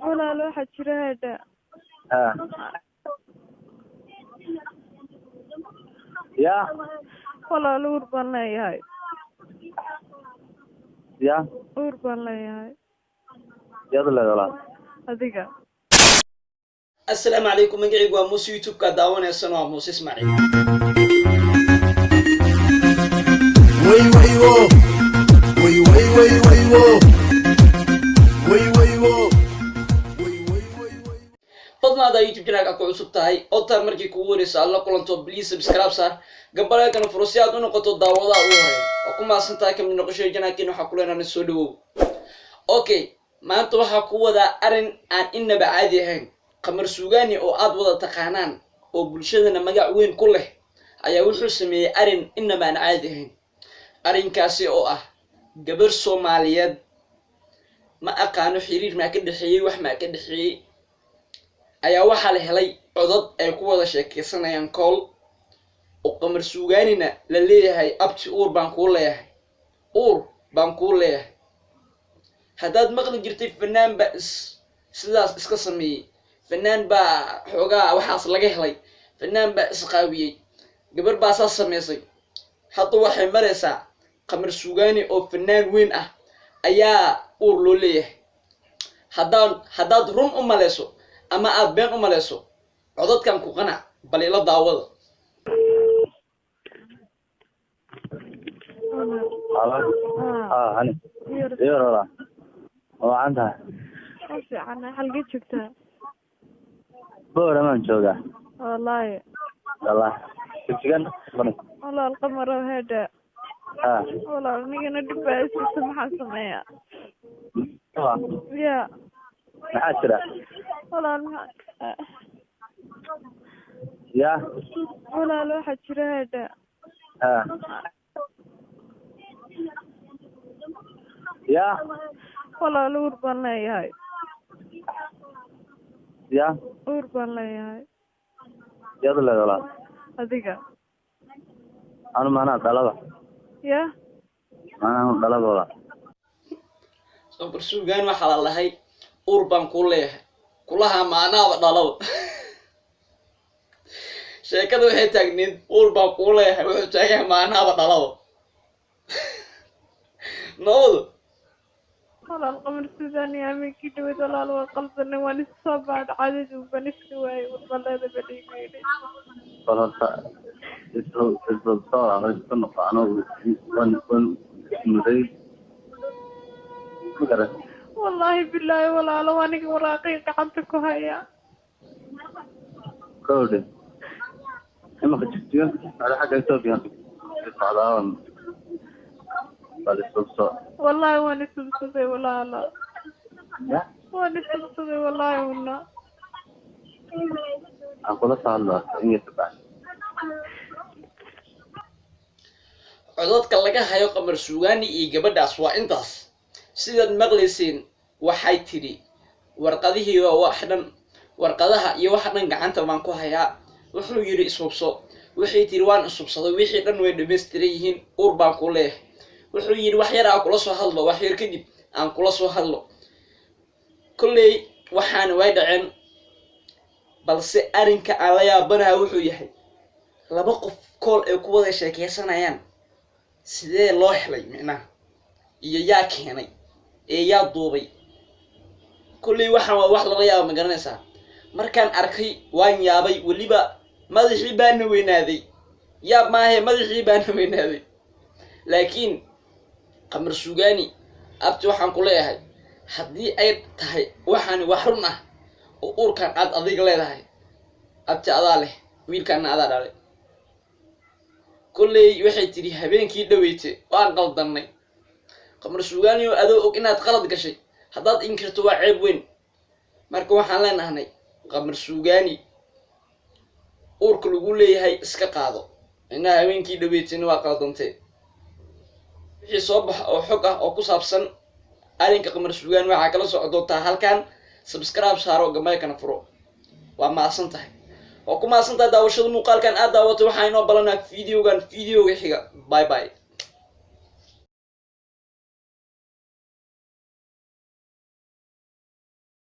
ولا لو حجر هذا يا ولا لو أوربان لا يهاي يا أوربان لا يهاي يلا هذيك السلام عليكم مجيء وموس يوتيوب كداون السنة وموس إسماعيل وي وي وو وي وي وي وي وو وي وي وو وي وي وي وي فضلا هذا يوتيوب جناك أكو عصب تاعي أوتر مركي كوريس الله كلن بليز سبسكرايب صار قبل كانوا فروسيات ونقطة دعوة أوهاي وكم أصلا كم من نقاش جناك إنه حكولنا نسولو أوكي ما أنتوا حكوا ذا أرن عن إن بعادي هن قمر سوغاني أو أضوض تقانان أو بلشدنا مجا وين كله أيا وحو سمي أرن إن ما عادي هن أرن كاسي أو قبر سوماليات ما أقانو حرير ما كده حيي وح ما كده حيي أيا وحال هلي عضد أي قوة شاكي سنة ينقل وقمر سوغانينا لليه هاي أبتي أور بانكوليه أور بانكوليه هداد مقلق جرتي فنان بأس سلاس اسكسمي فنان با حوغا وحاس لغا هلي فنان با اسقاويي غبر با ساس سميسي حتى waxay mareysa qamar suugaani oo fannaan weyn ah ayaa uur loo leeyahay hadaad run u maleyso ama aad been u maleyso codadkan ku qanac bal ila daawada هاني يلا وعندها أنا حلقة شفتها بورا ما نشوفها والله شفتها والله القمر هذا والله نيجي ندبس سمحة سمية يا محاشرة والله يا ولا لو حجر هذا يا ولا لو أوربان لا يهاي يا أوربان لا يهاي يلا هذيك أنا ما أنا طلبة يا أنا طلبة ولا qamar suugaan waxa la lahay uur baan ku leeyahay kulaha maanaaba dhalo sheekadu waxay taagneed uur baan ku leeyahay wuxuu taagay maanaaba dhalo noodo والله القمر السوداني أمي كده ولا لو القلب إنه ونصاب بعد عدد وبنسوي والله هذا بدي يقولي خلاص اسمه صار على السنة أنا ون مدري كذا والله بالله ولا لو أنا مراقيك عندك هيا كودي ما خدتيه على حاجة يسويها على والله وانا سلسلة ولا لا يا وانا سلسلة والله ولا أقول صار إني تبع codadka laga hayo qamar suugaani iyo gabadhaas waa intaas sidaad maqlaysiin waxay tiri warqadihii waa wax dhan warqadaha iyo wax dhan gacanta baan ku hayaa wuxuu yiri isubso waxay tiri waan isubsaday wixii dhan way dhameystiran yihiin uur baan ku leeyahay wuxuu yiri wax yar aan kula soo hadlo wax yar kadib aan kula soo hadlo kulley waxaan way dhaceen balse arinka aan la yaabanahay wuxuu yahay laba qof kool ay ku wada sheekeysanayaan sidee loo helay micnaha iyo yaa keenay ee yaa duubay kulley waxaan waa wax laga yaabo ma garanaysaa markaan arkay waan yaabay weliba madaxii baana weynaaday yaab maahe madaxii baana weynaaday laakiin qamar suugaani abti waxaan ku leeyahay haddii ay tahay waxaan wax run ah oo uurkan aad adiga leedahay abti adaa leh wiilkaana adaa dhalay kulley waxay tiri habeenkii dhaweytay waan qaldanay qamar suugaani oo adoo og inaad qalad gashay haddaad inkirto waa ceeb weyn marka waxaan leenahay qamar suugaani uurka lagu leeyahay iska qaado inaa habeenkii dhaweytayna waa qaldantay wixii soo bax oo xog ah oo ku saabsan arinka qamar suugaan waxaa kala socon doontaa halkan subscribe saaro gamaykana furo waa maasan tahay oo ku maasan tahay daawashada muuqaalkan aad daawatay waxaa inoo balanaa videogan xiga bye bye